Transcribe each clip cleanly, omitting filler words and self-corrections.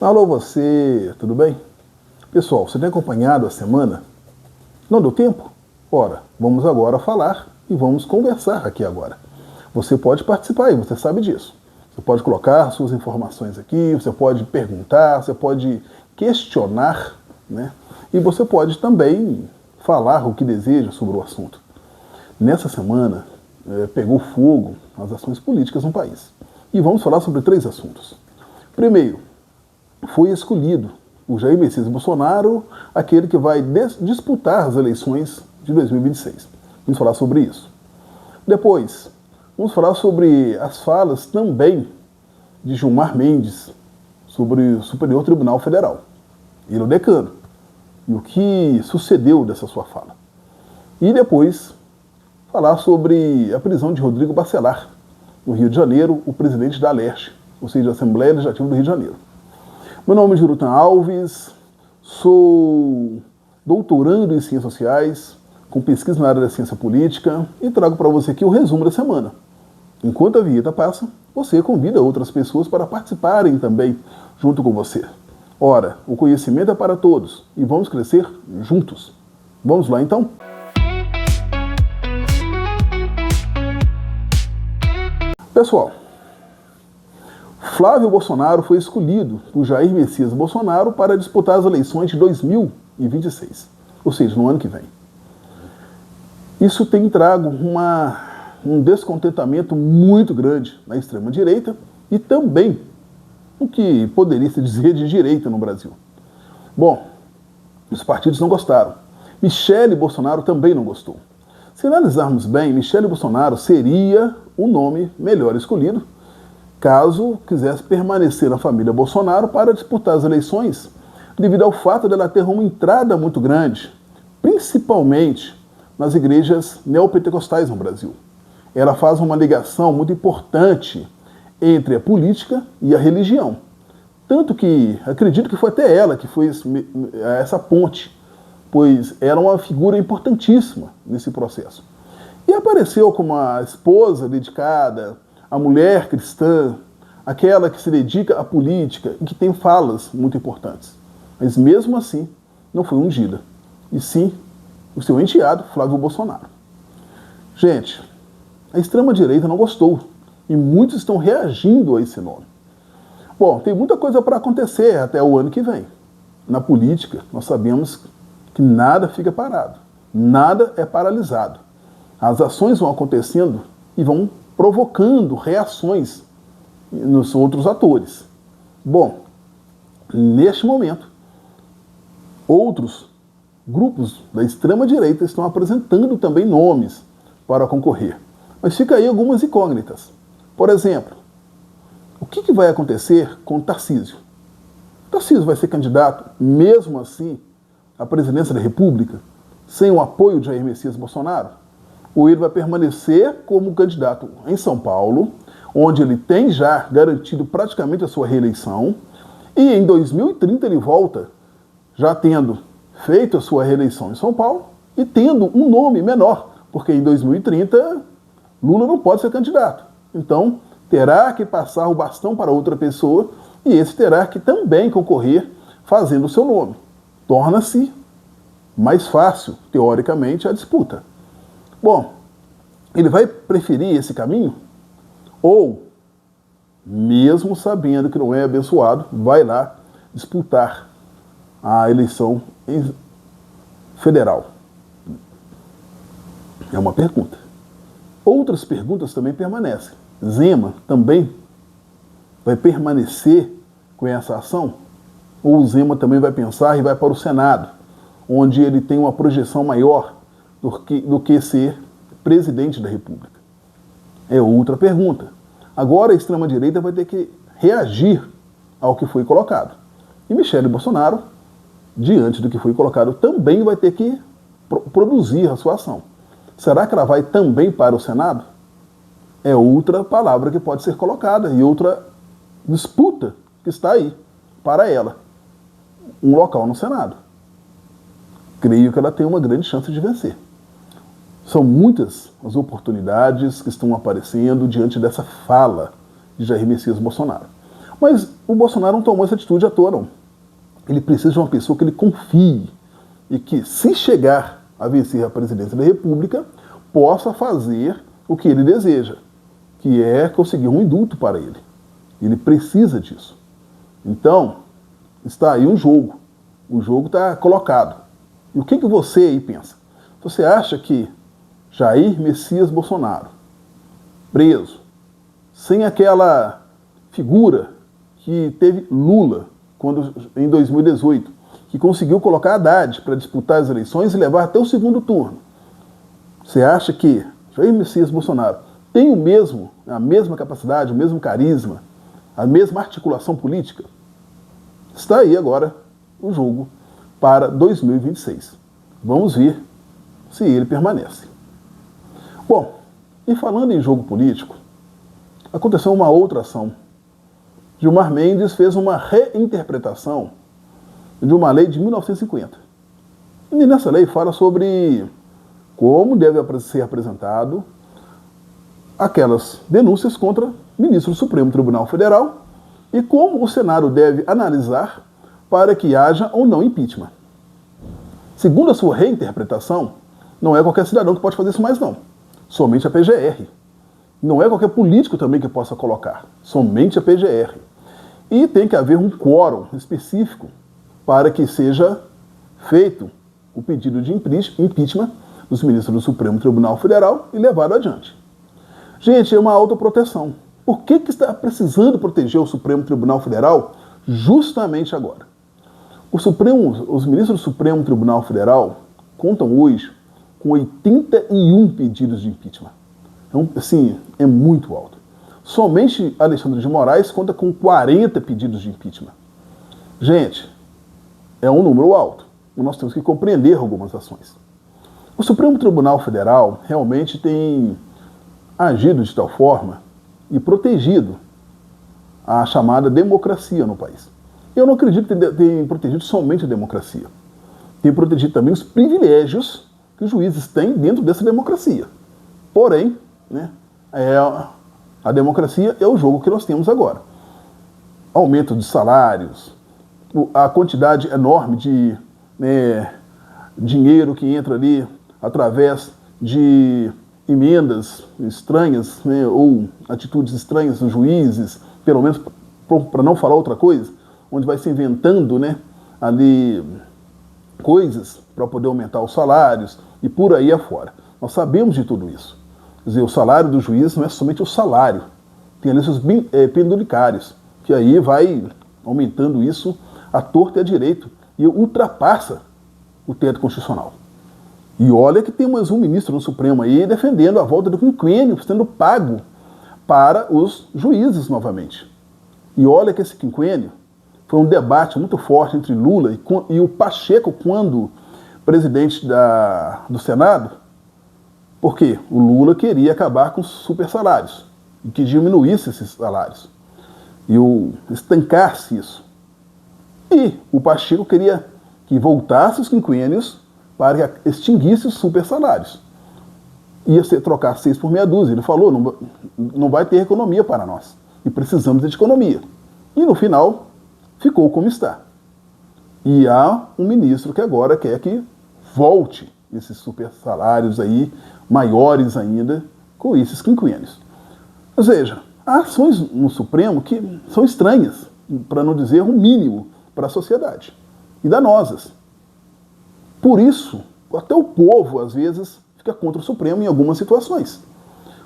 Alô você, tudo bem? Pessoal, você tem acompanhado a semana? Não deu tempo? Ora, vamos agora falar e vamos conversar aqui agora. Você pode participar e você sabe disso. Você pode colocar suas informações aqui, você pode perguntar, você pode questionar, né? E você pode também falar o que deseja sobre o assunto. Nessa semana, pegou fogo as ações políticas no país. E vamos falar sobre 3 assuntos. Primeiro, foi escolhido o Jair Messias Bolsonaro, aquele que vai disputar as eleições de 2026. Vamos falar sobre isso. Depois, vamos falar sobre as falas também de Gilmar Mendes sobre o Superior Tribunal Federal. Ele é o decano. E o que sucedeu dessa sua fala. E depois, falar sobre a prisão de Rodrigo Bacelar, no Rio de Janeiro, o presidente da ALERJ, ou seja, a Assembleia Legislativa do Rio de Janeiro. Meu nome é Jurutan Alves, sou doutorando em Ciências Sociais, com pesquisa na área da ciência política, e trago para você aqui o resumo da semana. Enquanto a vinheta passa, você convida outras pessoas para participarem também junto com você. Ora, o conhecimento é para todos e vamos crescer juntos. Vamos lá então? Pessoal, Flávio Bolsonaro foi escolhido por Jair Messias Bolsonaro para disputar as eleições de 2026, ou seja, no ano que vem. Isso tem trago um descontentamento muito grande na extrema-direita e também o que poderia se dizer de direita no Brasil. Bom, os partidos não gostaram. Michele Bolsonaro também não gostou. Se analisarmos bem, Michele Bolsonaro seria o nome melhor escolhido caso quisesse permanecer na família Bolsonaro para disputar as eleições, devido ao fato dela ter uma entrada muito grande, principalmente nas igrejas neopentecostais no Brasil. Ela faz uma ligação muito importante entre a política e a religião. Tanto que acredito que foi até ela que fez essa ponte, pois era uma figura importantíssima nesse processo. E apareceu como a esposa dedicada, a mulher cristã, aquela que se dedica à política e que tem falas muito importantes. Mas mesmo assim, não foi ungida. E sim, o seu enteado, Flávio Bolsonaro. Gente, a extrema-direita não gostou. E muitos estão reagindo a esse nome. Bom, tem muita coisa para acontecer até o ano que vem. Na política, nós sabemos que nada fica parado. Nada é paralisado. As ações vão acontecendo e vão provocando reações nos outros atores. Bom, neste momento, outros grupos da extrema-direita estão apresentando também nomes para concorrer. Mas fica aí algumas incógnitas. Por exemplo, o que vai acontecer com Tarcísio? Tarcísio vai ser candidato, mesmo assim, à presidência da República, sem o apoio de Jair Messias Bolsonaro? Ou ele vai permanecer como candidato em São Paulo, onde ele tem já garantido praticamente a sua reeleição, e em 2030 ele volta, já tendo feito a sua reeleição em São Paulo e tendo um nome menor, porque em 2030 Lula não pode ser candidato. Então, terá que passar o bastão para outra pessoa e esse terá que também concorrer fazendo o seu nome. Torna-se mais fácil, teoricamente, a disputa. Bom, ele vai preferir esse caminho? Ou, mesmo sabendo que não é abençoado, vai lá disputar a eleição federal? É uma pergunta. Outras perguntas também permanecem. Zema também vai permanecer com essa ação? Ou o Zema também vai pensar e vai para o Senado, onde ele tem uma projeção maior do que ser presidente da República? É outra pergunta. Agora a extrema-direita vai ter que reagir ao que foi colocado. E Michele Bolsonaro, diante do que foi colocado, também vai ter que produzir a sua ação. Será que ela vai também para o Senado? É outra palavra que pode ser colocada e outra disputa que está aí para ela. Um local no Senado. Creio que ela tem uma grande chance de vencer. São muitas as oportunidades que estão aparecendo diante dessa fala de Jair Messias Bolsonaro. Mas o Bolsonaro não tomou essa atitude à toa, não. Ele precisa de uma pessoa que ele confie e que, se chegar a vencer a presidência da República, possa fazer o que ele deseja, que é conseguir um indulto para ele. Ele precisa disso. Então, está aí um jogo. O jogo está colocado. E o que você aí pensa? Você acha que Jair Messias Bolsonaro, preso, sem aquela figura que teve Lula em 2018, que conseguiu colocar Haddad para disputar as eleições e levar até o segundo turno, você acha que Jair Messias Bolsonaro tem a mesma capacidade, o mesmo carisma, a mesma articulação política? Está aí agora o jogo para 2026. Vamos ver se ele permanece. Bom, e falando em jogo político, aconteceu uma outra ação. Gilmar Mendes fez uma reinterpretação de uma lei de 1950. E nessa lei fala sobre como deve ser apresentado aquelas denúncias contra ministro do Supremo Tribunal Federal e como o Senado deve analisar para que haja ou não impeachment. Segundo a sua reinterpretação, não é qualquer cidadão que pode fazer isso mais não. Somente a PGR. Não é qualquer político também que possa colocar. Somente a PGR. E tem que haver um quórum específico para que seja feito o pedido de impeachment dos ministros do Supremo Tribunal Federal e levado adiante. Gente, é uma autoproteção. Por que está precisando proteger o Supremo Tribunal Federal justamente agora? Os ministros do Supremo Tribunal Federal contam hoje com 81 pedidos de impeachment. Então, assim, é muito alto. Somente Alexandre de Moraes conta com 40 pedidos de impeachment. Gente, é um número alto. E nós temos que compreender algumas ações. O Supremo Tribunal Federal realmente tem agido de tal forma e protegido a chamada democracia no país. Eu não acredito que tenha protegido somente a democracia. Tem protegido também os privilégios que os juízes têm dentro dessa democracia. Porém, né, a democracia é o jogo que nós temos agora. Aumento de salários, a quantidade enorme de dinheiro que entra ali através de emendas estranhas, né, ou atitudes estranhas dos juízes, pelo menos para não falar outra coisa, onde vai se inventando, né, ali coisas para poder aumentar os salários e por aí afora. Nós sabemos de tudo isso. Quer dizer, o salário do juiz não é somente o salário, tem ali seus penduricários, que aí vai aumentando isso à torta e à direito e ultrapassa o teto constitucional. E olha que tem mais um ministro no Supremo aí defendendo a volta do quinquênio sendo pago para os juízes novamente. E olha que esse quinquênio foi um debate muito forte entre Lula e o Pacheco, quando presidente do Senado, porque o Lula queria acabar com os super salários e que diminuísse esses salários e estancasse isso. E o Pacheco queria que voltasse os quinquênios para que extinguisse os super salários. Ia ser trocar 6 por meia dúzia. Ele falou, não vai ter economia para nós. E precisamos de economia. E no final, ficou como está. E há um ministro que agora quer que volte esses super salários aí, maiores ainda, com esses quinquênios. Ou seja, há ações no Supremo que são estranhas, para não dizer o mínimo, para a sociedade. E danosas. Por isso, até o povo, às vezes, fica contra o Supremo em algumas situações.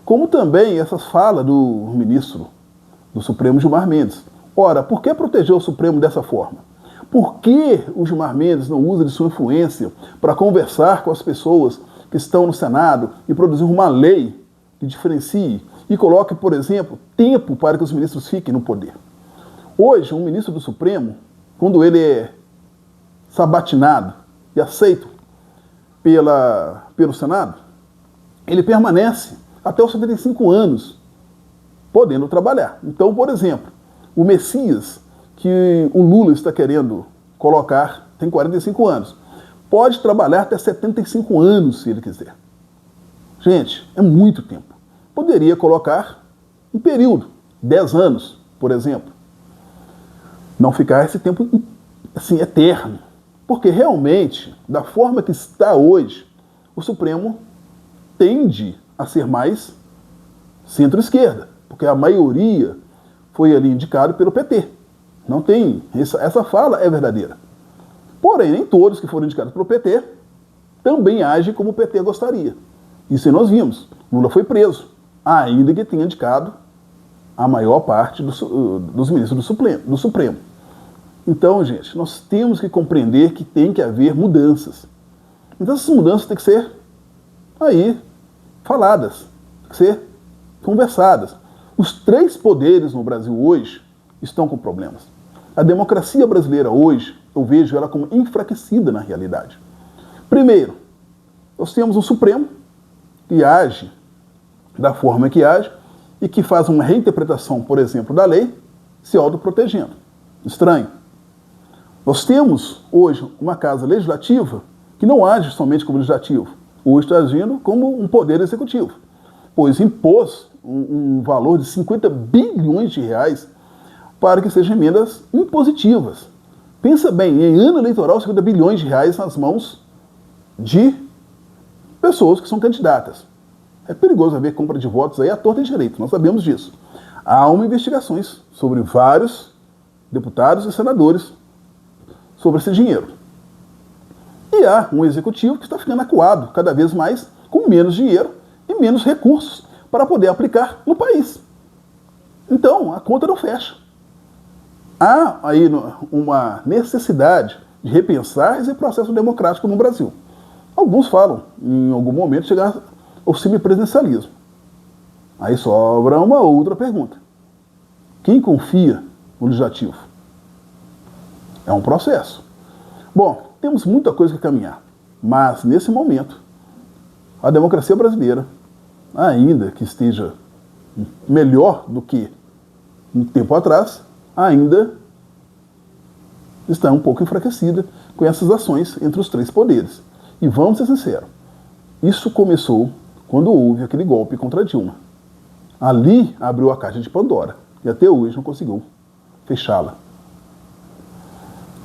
Como também essa fala do ministro do Supremo, Gilmar Mendes. Ora, por que proteger o Supremo dessa forma? Por que o Gilmar Mendes não usa de sua influência para conversar com as pessoas que estão no Senado e produzir uma lei que diferencie e coloque, por exemplo, tempo para que os ministros fiquem no poder? Hoje, um ministro do Supremo, quando ele é sabatinado e aceito pelo Senado, ele permanece até os 75 anos podendo trabalhar. Então, por exemplo, o Messias, que o Lula está querendo colocar, tem 45 anos, pode trabalhar até 75 anos se ele quiser. Gente, é muito tempo. Poderia colocar um período, 10 anos, por exemplo. não ficar esse tempo assim eterno. Porque realmente, da forma que está hoje, o Supremo tende a ser mais centro-esquerda, porque a maioria foi ali indicado pelo PT. Não tem, essa fala é verdadeira. Porém, nem todos que foram indicados pelo PT também agem como o PT gostaria. Isso aí nós vimos. Lula foi preso, ainda que tenha indicado a maior parte dos ministros do Supremo. Então, gente, nós temos que compreender que tem que haver mudanças. Então, essas mudanças têm que ser aí faladas, têm que ser conversadas. Os três poderes no Brasil hoje estão com problemas. A democracia brasileira hoje, eu vejo ela como enfraquecida na realidade. Primeiro, nós temos um Supremo que age da forma que age e que faz uma reinterpretação, por exemplo, da lei, se autoprotegendo. Estranho. Nós temos hoje uma casa legislativa que não age somente como legislativo, hoje está agindo como um poder executivo, pois impôs um valor de 50 bilhões de reais para que sejam emendas impositivas. Pensa bem, em ano eleitoral, 50 bilhões de reais nas mãos de pessoas que são candidatas. É perigoso haver compra de votos aí à torta e direito, nós sabemos disso. Há uma investigações sobre vários deputados e senadores sobre esse dinheiro. E há um executivo que está ficando acuado cada vez mais, com menos dinheiro e menos recursos para poder aplicar no país. Então, a conta não fecha. Há aí uma necessidade de repensar esse processo democrático no Brasil. Alguns falam, em algum momento, chegar ao semipresidencialismo. Aí sobra uma outra pergunta. Quem confia no legislativo? É um processo. Bom, temos muita coisa que caminhar, mas nesse momento, a democracia brasileira, ainda que esteja melhor do que um tempo atrás, ainda está um pouco enfraquecida com essas ações entre os três poderes. E vamos ser sinceros, isso começou quando houve aquele golpe contra Dilma. Ali abriu a caixa de Pandora e até hoje não conseguiu fechá-la.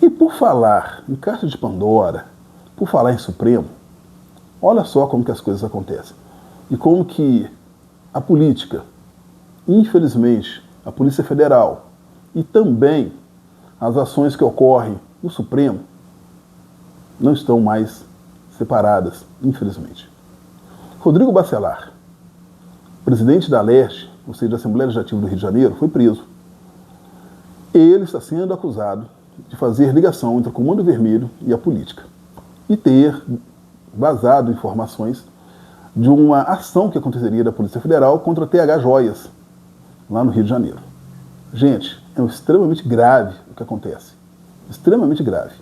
E por falar em caixa de Pandora, por falar em Supremo, olha só como que as coisas acontecem. E como que a política, infelizmente, a Polícia Federal e também as ações que ocorrem no Supremo não estão mais separadas, infelizmente. Rodrigo Bacelar, presidente da Leste, ou seja, da Assembleia Legislativa do Rio de Janeiro, foi preso. Ele está sendo acusado de fazer ligação entre o Comando Vermelho e a política e ter vazado informações de uma ação que aconteceria da Polícia Federal contra a TH Joias, lá no Rio de Janeiro. Gente, é extremamente grave o que acontece. Extremamente grave.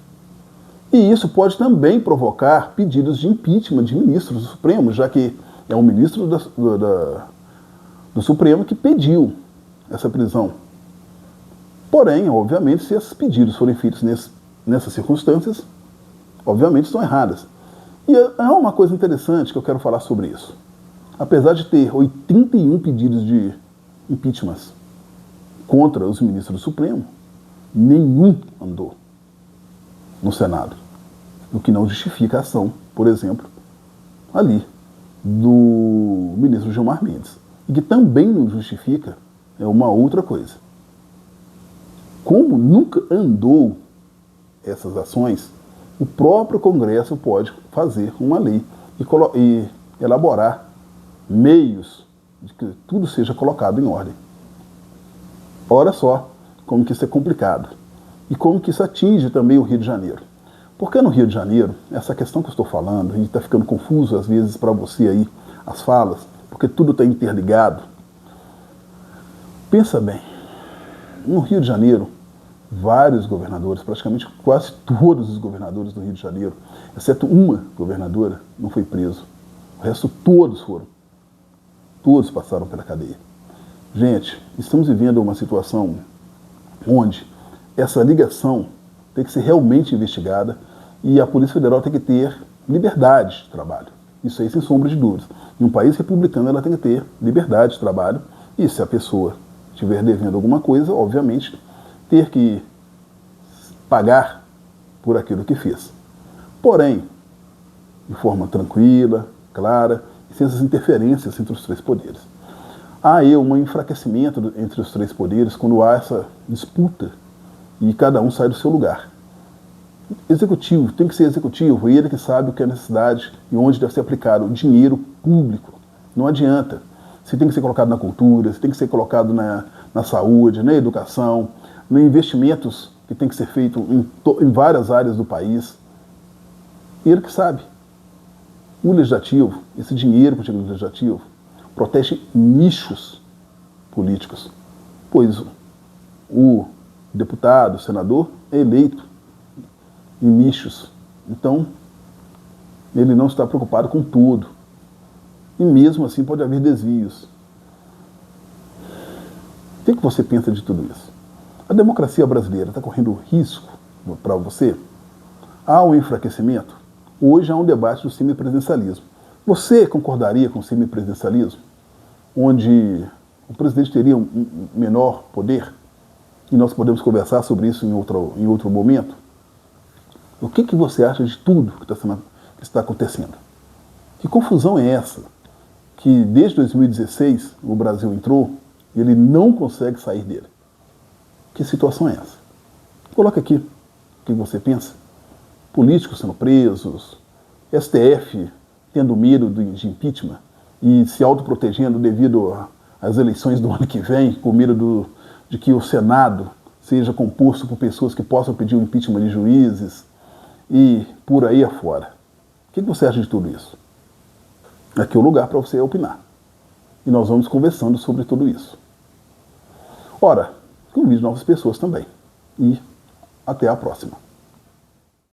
E isso pode também provocar pedidos de impeachment de ministros do Supremo, já que é um ministro do Supremo que pediu essa prisão. Porém, obviamente, se esses pedidos forem feitos nessas circunstâncias, obviamente estão erradas. E há uma coisa interessante que eu quero falar sobre isso. Apesar de ter 81 pedidos de impeachment contra os ministros do Supremo, nenhum andou no Senado. O que não justifica a ação, por exemplo, ali, do ministro Gilmar Mendes. E que também não justifica é uma outra coisa. Como nunca andou essas ações, o próprio Congresso pode fazer uma lei e elaborar meios de que tudo seja colocado em ordem. Olha só como que isso é complicado e como que isso atinge também o Rio de Janeiro. Porque no Rio de Janeiro, essa questão que eu estou falando, e está ficando confuso às vezes para você aí, as falas, porque tudo está interligado. Pensa bem, no Rio de Janeiro, vários governadores, praticamente quase todos os governadores do Rio de Janeiro, exceto uma governadora, não foi preso. O resto todos foram. Todos passaram pela cadeia. Gente, estamos vivendo uma situação onde essa ligação tem que ser realmente investigada e a Polícia Federal tem que ter liberdade de trabalho. Isso aí sem sombra de dúvidas. Em um país republicano ela tem que ter liberdade de trabalho e se a pessoa estiver devendo alguma coisa, obviamente, ter que pagar por aquilo que fez. Porém, de forma tranquila, clara, e sem essas interferências entre os três poderes. Há aí um enfraquecimento entre os três poderes quando há essa disputa e cada um sai do seu lugar. Executivo tem que ser executivo, ele que sabe o que é necessidade e onde deve ser aplicado o dinheiro público. Não adianta. Se tem que ser colocado na cultura, se tem que ser colocado na saúde, na educação, em investimentos que tem que ser feito em várias áreas do país. Ele que sabe. O legislativo, esse dinheiro que chega no legislativo, protege nichos políticos, pois o deputado, o senador, é eleito em nichos. Então, ele não está preocupado com tudo. E mesmo assim pode haver desvios. O que você pensa de tudo isso? A democracia brasileira está correndo risco para você? Há um enfraquecimento? Hoje há um debate do semipresidencialismo. Você concordaria com o semipresidencialismo? Onde o presidente teria um menor poder? E nós podemos conversar sobre isso em outro momento? O que você acha de tudo que está acontecendo? Que confusão é essa? Que desde 2016 o Brasil entrou e ele não consegue sair dele. Que situação é essa? Coloca aqui o que você pensa. Políticos sendo presos, STF tendo medo de impeachment e se autoprotegendo devido às eleições do ano que vem, com medo de que o Senado seja composto por pessoas que possam pedir o impeachment de juízes e por aí afora. O que você acha de tudo isso? Aqui é o lugar para você opinar. E nós vamos conversando sobre tudo isso. Ora, convido novas pessoas também. E até a próxima.